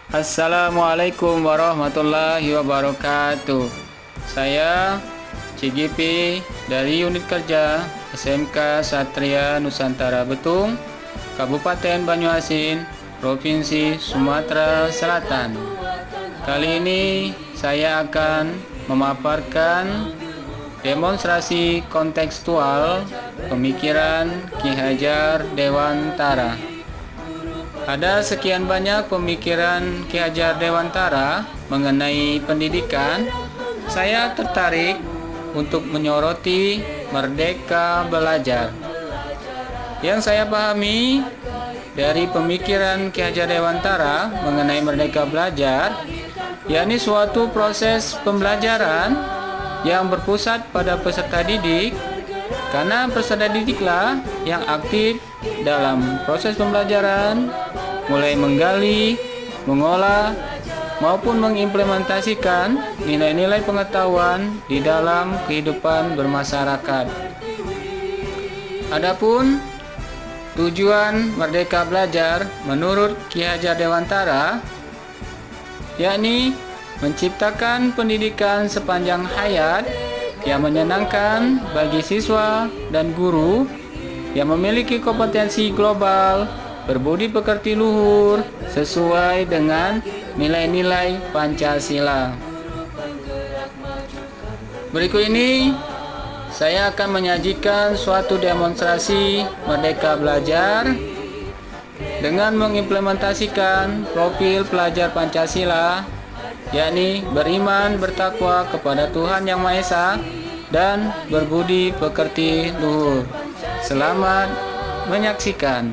Assalamualaikum warahmatullahi wabarakatuh. Saya CGP dari Unit Kerja SMK Satria Nusantara Betung, Kabupaten Banyuasin, Provinsi Sumatera Selatan. Kali ini saya akan memaparkan demonstrasi kontekstual pemikiran Ki Hajar Dewantara. Ada sekian banyak pemikiran Ki Hajar Dewantara mengenai pendidikan. Saya tertarik untuk menyoroti Merdeka Belajar. Yang saya pahami dari pemikiran Ki Hajar Dewantara mengenai Merdeka Belajar, yakni suatu proses pembelajaran yang berpusat pada peserta didik, karena peserta didiklah yang aktif dalam proses pembelajaran, mulai menggali, mengolah, maupun mengimplementasikan nilai-nilai pengetahuan di dalam kehidupan bermasyarakat. Adapun tujuan Merdeka Belajar menurut Ki Hajar Dewantara, yakni menciptakan pendidikan sepanjang hayat yang menyenangkan bagi siswa dan guru, yang memiliki kompetensi global, berbudi pekerti luhur sesuai dengan nilai-nilai Pancasila. Berikut ini saya akan menyajikan suatu demonstrasi Merdeka Belajar dengan mengimplementasikan profil pelajar Pancasila, yakni beriman bertakwa kepada Tuhan Yang Maha Esa dan berbudi pekerti luhur. Selamat menyaksikan.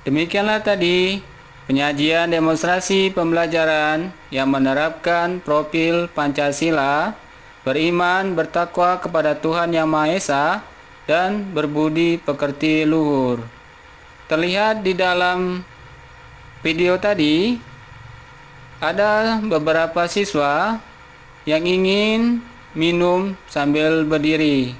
Demikianlah tadi penyajian demonstrasi pembelajaran yang menerapkan profil Pancasila, beriman bertakwa kepada Tuhan Yang Maha Esa, dan berbudi pekerti luhur. Terlihat di dalam video tadi, ada beberapa siswa yang ingin minum sambil berdiri.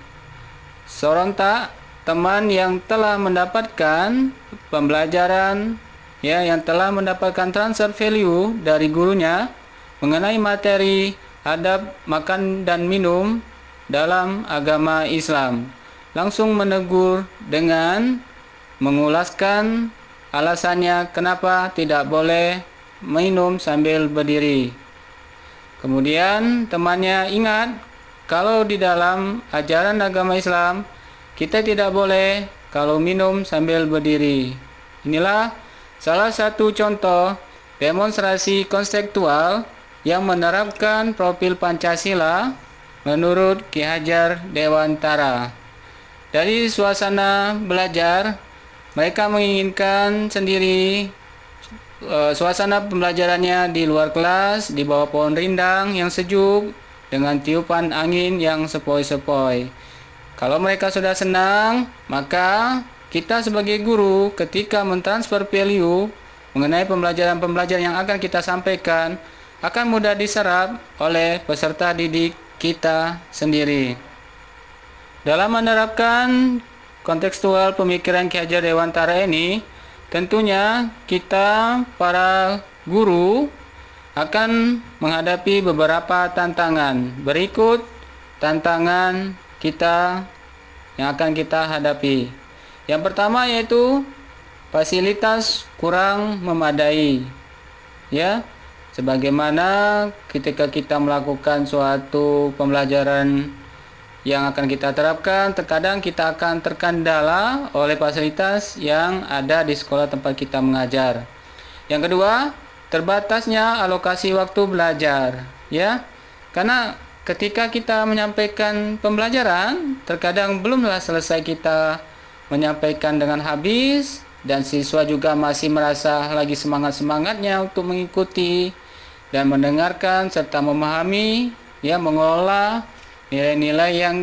Sontak teman yang telah mendapatkan pembelajaran, yang telah mendapatkan transfer value dari gurunya mengenai materi adab makan dan minum dalam agama Islam, langsung menegur dengan mengulaskan alasannya kenapa tidak boleh minum sambil berdiri. Kemudian temannya ingat kalau di dalam ajaran agama Islam kita tidak boleh kalau minum sambil berdiri. Inilah salah satu contoh demonstrasi konseptual yang menerapkan profil Pancasila menurut Ki Hajar Dewantara. Dari suasana belajar, mereka menginginkan sendiri suasana pembelajarannya di luar kelas, di bawah pohon rindang yang sejuk, dengan tiupan angin yang sepoi-sepoi. Kalau mereka sudah senang, maka kita sebagai guru ketika mentransfer value mengenai pembelajaran-pembelajaran yang akan kita sampaikan akan mudah diserap oleh peserta didik kita sendiri. Dalam menerapkan kontekstual pemikiran Ki Hajar Dewantara ini, tentunya kita para guru akan menghadapi beberapa tantangan. Berikut tantangan kita yang akan kita hadapi. Yang pertama yaitu fasilitas kurang memadai. Sebagaimana ketika kita melakukan suatu pembelajaran yang akan kita terapkan, terkadang kita akan terkendala oleh fasilitas yang ada di sekolah tempat kita mengajar. Yang kedua, terbatasnya alokasi waktu belajar, karena ketika kita menyampaikan pembelajaran, terkadang belumlah selesai kita menyampaikan dengan habis, dan siswa juga masih merasa lagi semangat-semangatnya untuk mengikuti dan mendengarkan serta memahami, mengelola nilai-nilai yang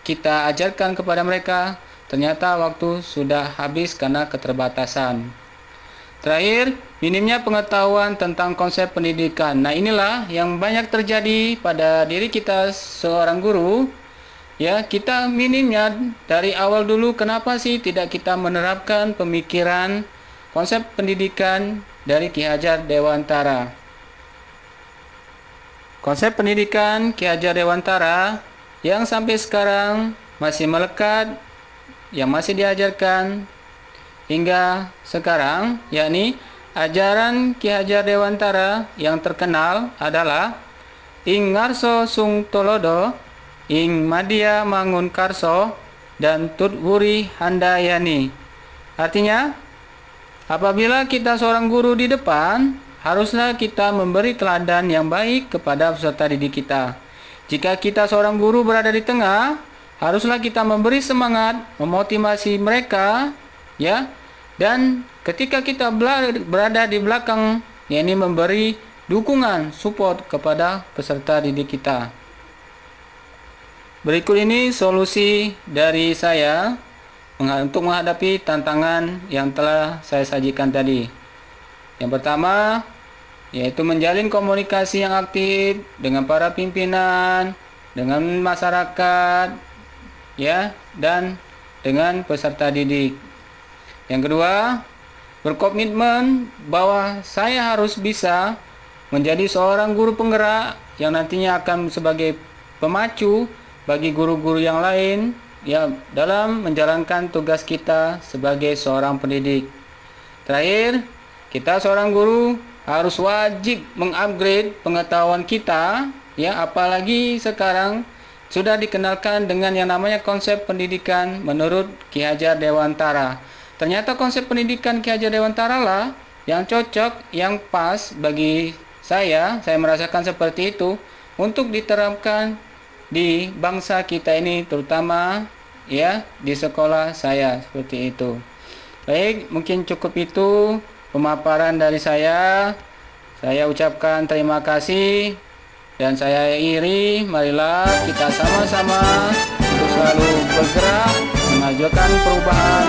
kita ajarkan kepada mereka. Ternyata waktu sudah habis karena keterbatasan. Terakhir, minimnya pengetahuan tentang konsep pendidikan. Nah, inilah yang banyak terjadi pada diri kita seorang guru. Kita minimnya dari awal dulu, kenapa sih tidak kita menerapkan pemikiran konsep pendidikan dari Ki Hajar Dewantara. Konsep pendidikan Ki Hajar Dewantara yang sampai sekarang masih melekat, yang masih diajarkan hingga sekarang, yakni ajaran Ki Hajar Dewantara yang terkenal adalah Ing Ngarso Sung Tolodo, Ing Madya Mangun Karso, dan Tutwuri Handayani. Artinya, apabila kita seorang guru di depan, haruslah kita memberi teladan yang baik kepada peserta didik kita. Jika kita seorang guru berada di tengah, haruslah kita memberi semangat, memotivasi mereka, dan ketika kita berada di belakang, yakni memberi dukungan, support kepada peserta didik kita. Berikut ini solusi dari saya untuk menghadapi tantangan yang telah saya sajikan tadi. Yang pertama, yaitu menjalin komunikasi yang aktif dengan para pimpinan, dengan masyarakat, dan dengan peserta didik. Yang kedua, berkomitmen bahwa saya harus bisa menjadi seorang guru penggerak yang nantinya akan sebagai pemacu bagi guru-guru yang lain dalam menjalankan tugas kita sebagai seorang pendidik. Terakhir, kita seorang guru harus wajib mengupgrade pengetahuan kita, apalagi sekarang sudah dikenalkan dengan yang namanya konsep pendidikan menurut Ki Hajar Dewantara. Ternyata konsep pendidikan Ki Hajar Dewantara lah yang cocok, yang pas bagi saya merasakan seperti itu untuk diterapkan di bangsa kita ini, terutama di sekolah saya, seperti itu. Baik, mungkin cukup itu pemaparan dari saya. Saya ucapkan terima kasih dan saya iri. Marilah kita sama-sama untuk selalu bergerak memajukan perubahan